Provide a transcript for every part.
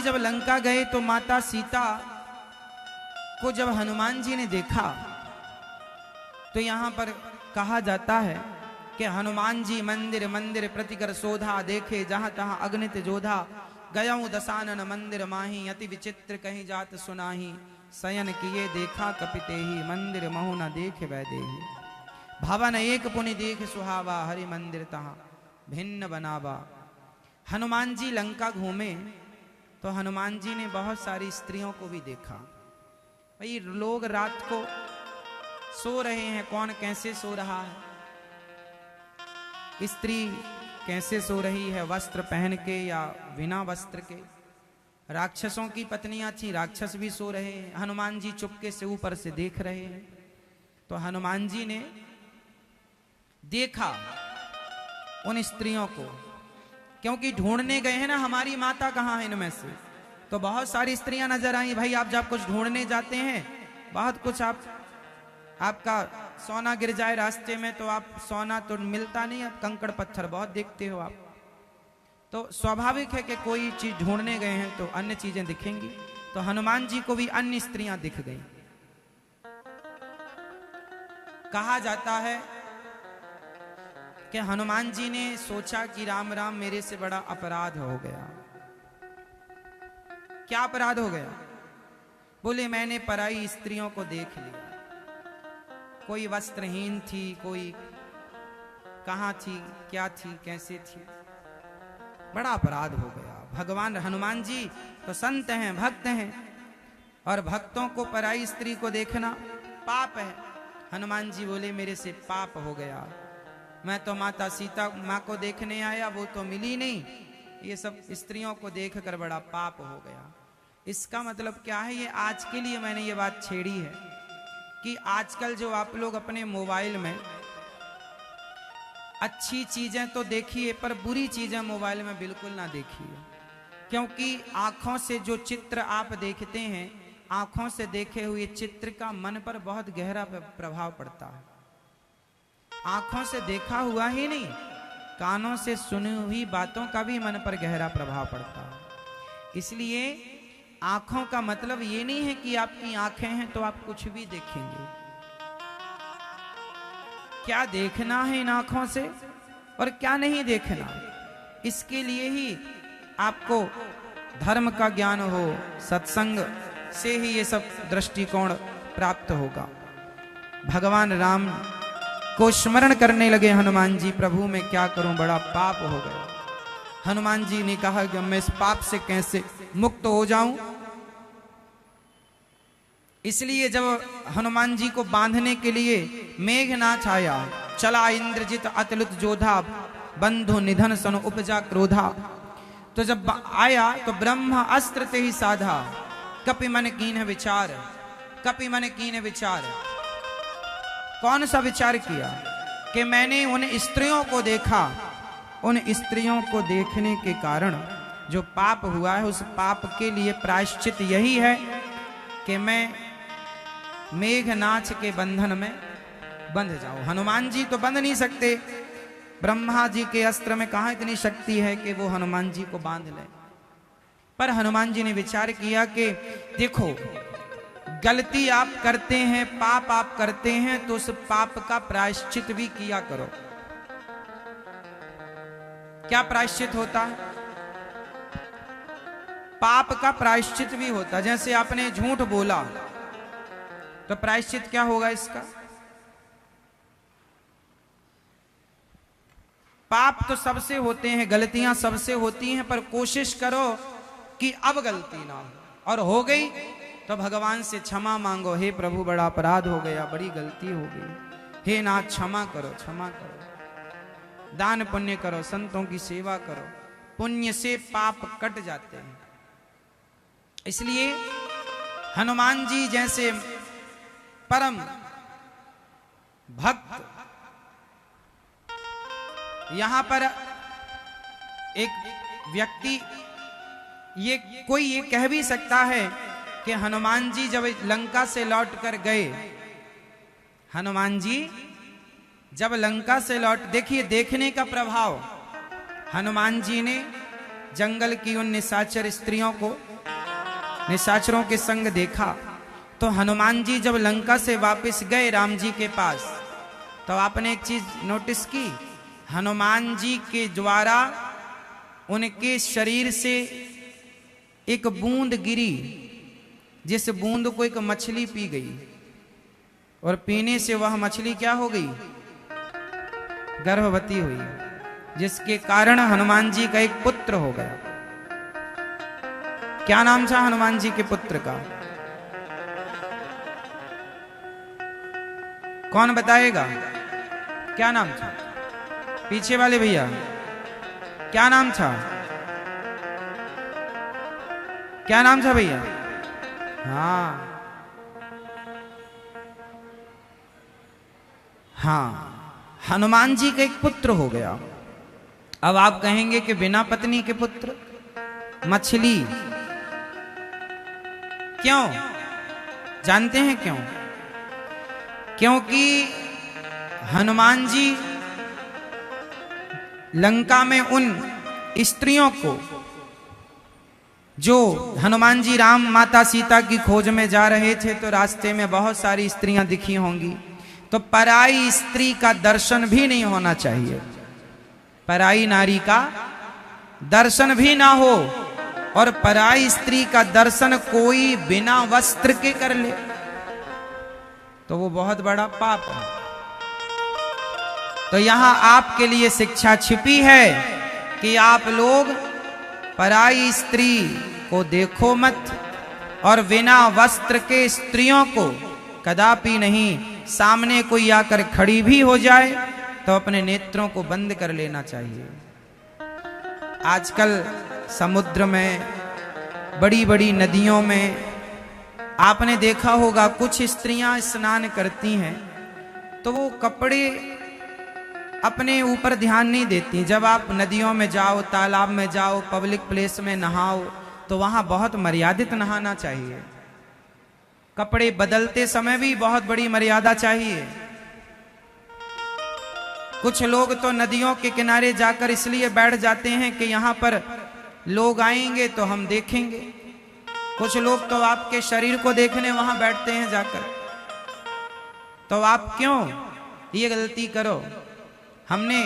जी जब लंका गए तो माता सीता को जब हनुमान जी ने देखा तो यहां पर कहा जाता है कि हनुमान जी मंदिर मंदिर प्रतिकर शोधा, देखे जहां तहां अग्नित जोधा, गयऊं दसानन मंदिर माही, अति विचित्र कहीं जात सुनाही, शयन किए देखा कपिते ही, मंदिर महु न देख वैदेही, भवन एक पुनि देख सुहावा, हरि मंदिर तहां भिन्न बनावा। हनुमान जी लंका घूमे तो हनुमान जी ने बहुत सारी स्त्रियों को भी देखा। भाई लोग रात को सो रहे हैं, कौन कैसे सो रहा है, स्त्री कैसे सो रही है, वस्त्र पहन के या बिना वस्त्र के। राक्षसों की पत्नियां थी, राक्षस भी सो रहे हैं, हनुमान जी चुपके से ऊपर से देख रहे हैं। तो हनुमान जी ने देखा उन स्त्रियों को, क्योंकि ढूंढने गए हैं ना हमारी माता कहाँ है इनमें से। तो बहुत सारी स्त्रियां नजर आई। भाई आप जब कुछ ढूंढने जाते हैं, बहुत कुछ आपका सोना गिर जाए रास्ते में तो आप सोना तो मिलता नहीं, आप कंकड़ पत्थर बहुत देखते हो आप। तो स्वाभाविक है कि कोई चीज ढूंढने गए हैं तो अन्य चीजें दिखेंगी। तो हनुमान जी को भी अन्य स्त्रियां दिख गई। कहा जाता है कि हनुमान जी ने सोचा कि राम राम मेरे से बड़ा अपराध हो गया। क्या अपराध हो गया? बोले मैंने पराई स्त्रियों को देख लिया, कोई वस्त्रहीन थी, कोई कहां थी, क्या थी, कैसे थी, बड़ा अपराध हो गया। भगवान हनुमान जी तो संत हैं, भक्त हैं, और भक्तों को पराई स्त्री को देखना पाप है। हनुमान जी बोले मेरे से पाप हो गया, मैं तो माता सीता माँ को देखने आया, वो तो मिली नहीं, ये सब स्त्रियों को देखकर बड़ा पाप हो गया। इसका मतलब क्या है? ये आज के लिए मैंने ये बात छेड़ी है कि आजकल जो आप लोग अपने मोबाइल में अच्छी चीजें तो देखिए पर बुरी चीजें मोबाइल में बिल्कुल ना देखिए, क्योंकि आंखों से जो चित्र आप देखते हैं, आंखों से देखे हुए चित्र का मन पर बहुत गहरा प्रभाव पड़ता है। आंखों से देखा हुआ ही नहीं, कानों से सुनी हुई बातों का भी मन पर गहरा प्रभाव पड़ता है। इसलिए आंखों का मतलब ये नहीं है कि आपकी आंखें हैं तो आप कुछ भी देखेंगे। क्या देखना है इन आंखों से और क्या नहीं देखना, इसके लिए ही आपको धर्म का ज्ञान हो, सत्संग से ही ये सब दृष्टिकोण प्राप्त होगा। भगवान राम को स्मरण करने लगे हनुमान जी, प्रभु मैं क्या करूं, बड़ा पाप हो गया। हनुमान जी ने कहा कि मैं इस पाप से कैसे मुक्त हो जाऊं। इसलिए जब हनुमान जी को बांधने के लिए मेघनाथ आया, चला इंद्रजित अतुलित जोधा, बंधु निधन सन उपजा क्रोधा। तो जब आया तो ब्रह्म अस्त्र ते ही साधा, कपि मन कीन विचार, कपि मन कीन विचार। कौन सा विचार किया? कि मैंने उन स्त्रियों को देखा, उन स्त्रियों को देखने के कारण जो पाप हुआ है, उस पाप के लिए प्रायश्चित यही है कि मैं मेघनाथ के बंधन में बंध जाऊं। हनुमान जी तो बंध नहीं सकते, ब्रह्मा जी के अस्त्र में कहां इतनी शक्ति है कि वो हनुमान जी को बांध ले। पर हनुमान जी ने विचार किया कि देखो, गलती आप करते हैं, पाप आप करते हैं, तो उस पाप का प्रायश्चित भी किया करो। क्या प्रायश्चित होता है? पाप का प्रायश्चित भी होता है। जैसे आपने झूठ बोला तो प्रायश्चित क्या होगा इसका? पाप तो सबसे होते हैं, गलतियां सबसे होती हैं, पर कोशिश करो कि अब गलती ना हो, और हो गई तो भगवान से क्षमा मांगो, हे प्रभु बड़ा अपराध हो गया, बड़ी गलती हो गई, हे नाथ क्षमा करो, क्षमा करो। दान पुण्य करो, संतों की सेवा करो, पुण्य से पाप कट जाते हैं। इसलिए हनुमान जी जैसे परम भक्त, यहां पर एक व्यक्ति कोई ये कह भी सकता है कि हनुमान जी जब लंका से लौट कर गए, हनुमान जी जब लंका से लौट, देखिए देखने का प्रभाव, हनुमान जी ने जंगल की उन निशाचर स्त्रियों को निशाचरों के संग देखा। तो हनुमान जी जब लंका से वापस गए राम जी के पास, तो आपने एक चीज नोटिस की, हनुमान जी के द्वारा उनके शरीर से एक बूंद गिरी, जिस बूंद को एक मछली पी गई, और पीने से वह मछली क्या हो गई? गर्भवती हुई, जिसके कारण हनुमान जी का एक पुत्र हो गया। क्या नाम था हनुमान जी के पुत्र का? कौन बताएगा? क्या नाम था? पीछे वाले भैया, क्या नाम था? क्या नाम था भैया? हाँ हाँ, हनुमान जी का एक पुत्र हो गया। अब आप कहेंगे कि बिना पत्नी के पुत्र, मछली, क्यों? जानते हैं क्यों? क्योंकि हनुमान जी लंका में उन स्त्रियों को, जो हनुमान जी राम माता सीता की खोज में जा रहे थे, तो रास्ते में बहुत सारी स्त्रियां दिखी होंगी, तो पराई स्त्री का दर्शन भी नहीं होना चाहिए। पराई नारी का दर्शन भी ना हो, और पराई स्त्री का दर्शन कोई बिना वस्त्र के कर ले तो वो बहुत बड़ा पाप है। तो यहां आपके लिए शिक्षा छिपी है कि आप लोग पराई स्त्री को देखो मत, और बिना वस्त्र के स्त्रियों को कदापि नहीं। सामने कोई आकर खड़ी भी हो जाए तो अपने नेत्रों को बंद कर लेना चाहिए। आजकल समुद्र में, बड़ी बड़ी नदियों में आपने देखा होगा, कुछ स्त्रियां स्नान करती हैं तो वो कपड़े अपने ऊपर ध्यान नहीं देती। जब आप नदियों में जाओ, तालाब में जाओ, पब्लिक प्लेस में नहाओ, तो वहां बहुत मर्यादित नहाना चाहिए। कपड़े बदलते समय भी बहुत बड़ी मर्यादा चाहिए। कुछ लोग तो नदियों के किनारे जाकर इसलिए बैठ जाते हैं कि यहां पर लोग आएंगे तो हम देखेंगे। कुछ लोग तो आपके शरीर को देखने वहां बैठते हैं जाकर। तो आप क्यों ये गलती करो? हमने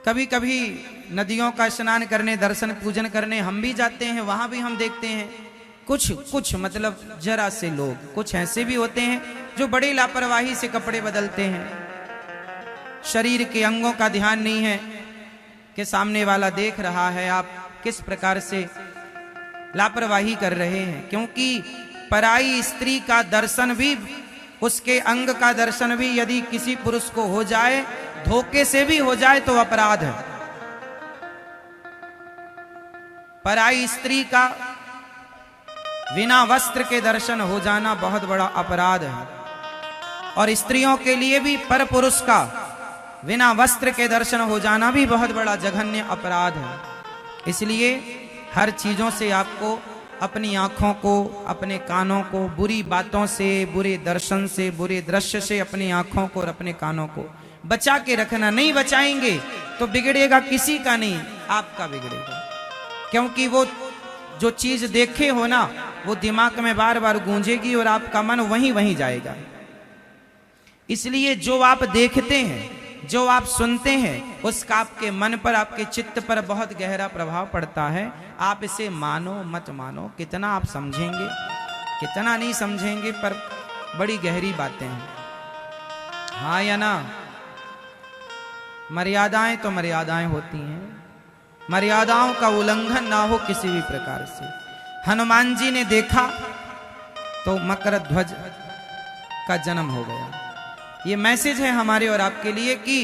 कभी कभी नदियों का स्नान करने, दर्शन पूजन करने हम भी जाते हैं, वहां भी हम देखते हैं कुछ मतलब जरा से लोग, कुछ ऐसे भी होते हैं जो बड़ी लापरवाही से कपड़े बदलते हैं। शरीर के अंगों का ध्यान नहीं है कि सामने वाला देख रहा है, आप किस प्रकार से लापरवाही कर रहे हैं। क्योंकि पराई स्त्री का दर्शन भी, उसके अंग का दर्शन भी यदि किसी पुरुष को हो जाए, धोखे से भी हो जाए, तो अपराध है। पराई स्त्री का बिना वस्त्र के दर्शन हो जाना बहुत बड़ा अपराध है। और स्त्रियों के लिए भी पर पुरुष का बिना वस्त्र के दर्शन हो जाना भी बहुत बड़ा जघन्य अपराध है। इसलिए हर चीजों से आपको, अपनी आंखों को, अपने कानों को बुरी बातों से, बुरे दर्शन से, बुरे दृश्य से अपनी आंखों को और अपने कानों को बचा के रखना। नहीं बचाएंगे तो बिगड़ेगा किसी का नहीं, आपका बिगड़ेगा। क्योंकि वो जो चीज देखे हो ना, वो दिमाग में बार बार गूंजेगी और आपका मन वहीं वहीं जाएगा। इसलिए जो आप देखते हैं, जो आप सुनते हैं, उसका आपके मन पर, आपके चित्त पर बहुत गहरा प्रभाव पड़ता है। आप इसे मानो मत मानो, कितना आप समझेंगे कितना नहीं समझेंगे, पर बड़ी गहरी बातें हैं। हाँ या ना? मर्यादाएं तो मर्यादाएं होती हैं, मर्यादाओं का उल्लंघन ना हो किसी भी प्रकार से। हनुमान जी ने देखा तो मकर ध्वज का जन्म हो गया। ये मैसेज है हमारे और आपके लिए कि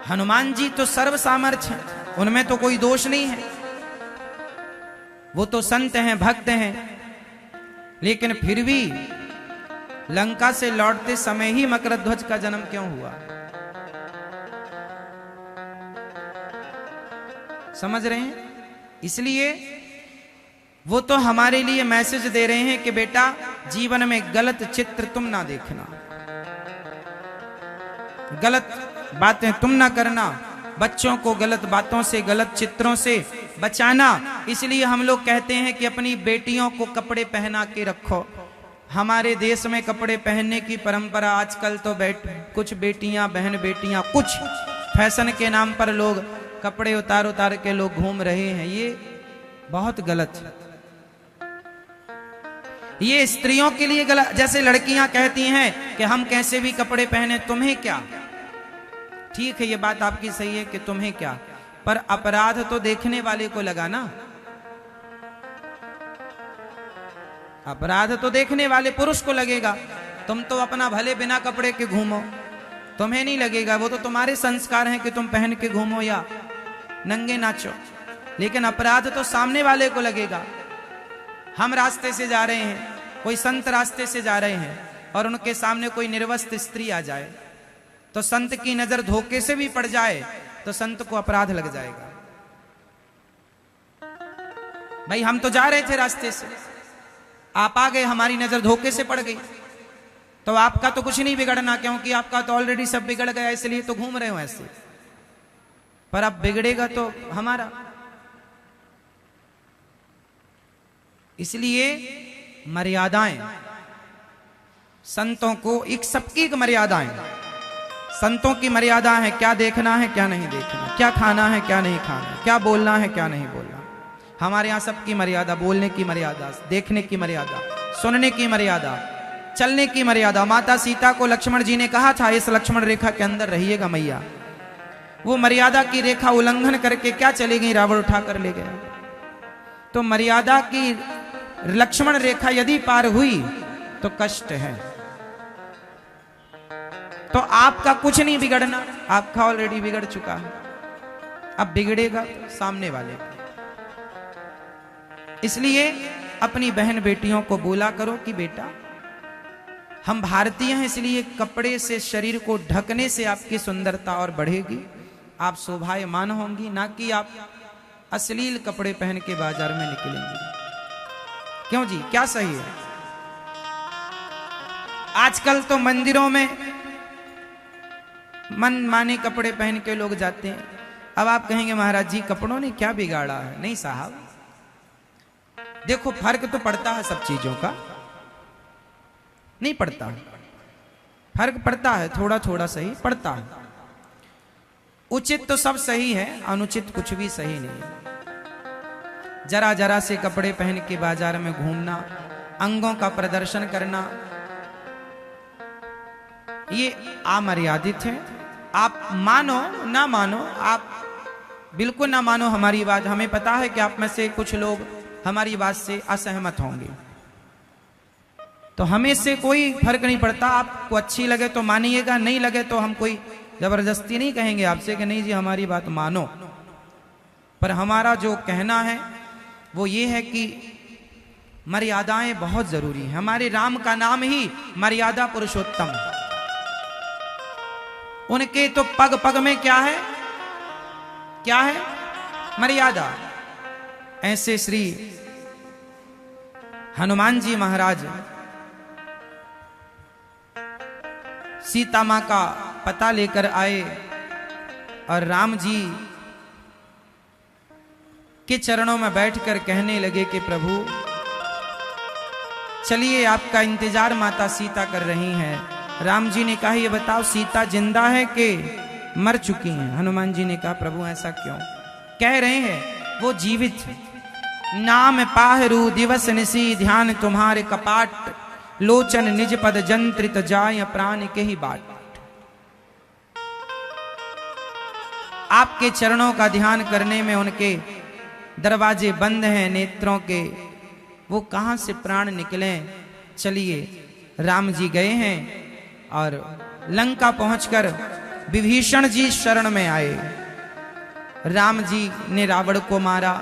हनुमान जी तो सर्व सामर्थ्य हैं, उनमें तो कोई दोष नहीं है, वो तो संत हैं, भक्त हैं, लेकिन फिर भी लंका से लौटते समय ही मकर ध्वज का जन्म क्यों हुआ? समझ रहे हैं? इसलिए वो तो हमारे लिए मैसेज दे रहे हैं कि बेटा, जीवन में गलत चित्र तुम ना देखना, गलत बातें तुम ना करना, बच्चों को गलत बातों से, गलत चित्रों से बचाना। इसलिए हम लोग कहते हैं कि अपनी बेटियों को कपड़े पहना के रखो। हमारे देश में कपड़े पहनने की परंपरा आजकल तो कुछ बेटियां, बहन बेटियां, कुछ फैशन के नाम पर लोग कपड़े उतार उतार के लोग घूम रहे हैं। ये बहुत गलत है। ये स्त्रियों के लिए गलत। जैसे लड़कियां कहती हैं कि हम कैसे भी कपड़े पहने, तुम्हें क्या। ठीक है, ये बात आपकी सही है कि तुम्हें क्या, पर अपराध तो देखने वाले को लगा ना। अपराध तो देखने वाले पुरुष को लगेगा। तुम तो अपना भले बिना कपड़े के घूमो, तुम्हें नहीं लगेगा। वो तो तुम्हारे संस्कार हैं कि तुम पहन के घूमो या नंगे नाचो, लेकिन अपराध तो सामने वाले को लगेगा। हम रास्ते से जा रहे हैं, कोई संत रास्ते से जा रहे हैं और उनके सामने कोई निर्वस्त्र स्त्री आ जाए, तो संत की नजर धोखे से भी पड़ जाए तो संत को अपराध लग जाएगा। भाई हम तो जा रहे थे रास्ते से, आप आ गए, हमारी नजर धोखे से पड़ गई, तो आपका तो कुछ नहीं बिगड़ना, क्योंकि आपका तो ऑलरेडी सब बिगड़ गया, इसलिए तो घूम रहे हो ऐसे। पर अब बिगड़ेगा तो हमारा। इसलिए मर्यादाएं, संतों को एक सबकी मर्यादाएं, संतों की मर्यादा है क्या देखना है क्या नहीं देखना, क्या खाना है क्या नहीं खाना, क्या बोलना है क्या नहीं बोलना। हमारे यहाँ सबकी मर्यादा, बोलने की मर्यादा, देखने की मर्यादा, सुनने की मर्यादा, चलने की मर्यादा। माता सीता को लक्ष्मण जी ने कहा था इस लक्ष्मण रेखा के अंदर रहिएगा मैया। वो मर्यादा की रेखा उल्लंघन करके क्या चली गई, रावण उठा कर ले गया। तो मर्यादा की लक्ष्मण रेखा यदि पार हुई तो कष्ट है। तो आपका कुछ नहीं बिगड़ना, आपका ऑलरेडी बिगड़ चुका है, अब बिगड़ेगा सामने वाले। इसलिए अपनी बहन बेटियों को बोला करो कि बेटा हम भारतीय हैं, इसलिए कपड़े से शरीर को ढकने से आपकी सुंदरता और बढ़ेगी, आप शोभायमान होंगी, ना कि आप अश्लील कपड़े पहन के बाजार में निकलेंगे। क्यों जी, क्या सही है? आजकल तो मंदिरों में मन माने कपड़े पहन के लोग जाते हैं। अब आप कहेंगे महाराज जी कपड़ों ने क्या बिगाड़ा है? नहीं साहब, देखो फर्क तो पड़ता है सब चीजों का, नहीं पड़ता, फर्क पड़ता है, थोड़ा थोड़ा सही पड़ता है। उचित तो सब सही है, अनुचित कुछ भी सही नहीं है। जरा जरा से कपड़े पहन के बाजार में घूमना, अंगों का प्रदर्शन करना, ये अमर्यादित है। आप मानो ना मानो, आप बिल्कुल ना मानो हमारी बात, हमें पता है कि आप में से कुछ लोग हमारी बात से असहमत होंगे, तो हमें से कोई फर्क नहीं पड़ता। आपको अच्छी लगे तो मानिएगा, नहीं लगे तो हम कोई जबरदस्ती नहीं कहेंगे आपसे कि नहीं जी हमारी बात मानो। पर हमारा जो कहना है वो ये है कि मर्यादाएं बहुत जरूरी है। हमारे राम का नाम ही मर्यादा पुरुषोत्तम है। उनके तो पग पग में क्या है, क्या है? मर्यादा। ऐसे श्री हनुमान जी महाराज सीता मां का पता लेकर आए और राम जी के चरणों में बैठकर कहने लगे कि प्रभु चलिए आपका इंतजार माता सीता कर रही हैं। राम जी ने कहा ये बताओ सीता जिंदा है कि मर चुकी हैं? हनुमान जी ने कहा प्रभु ऐसा क्यों? कह रहे हैं वो जीवित है। नाम पाहरू दिवस निसी ध्यान तुम्हारे कपाट, लोचन निज पद जंत्रित जाय प्राण के ही बाट। आपके चरणों का ध्यान करने में उनके दरवाजे बंद हैं नेत्रों के, वो कहां से प्राण निकले? चलिए राम जी गए हैं और लंका पहुंचकर विभीषण जी शरण में आए। राम जी ने रावण को मारा,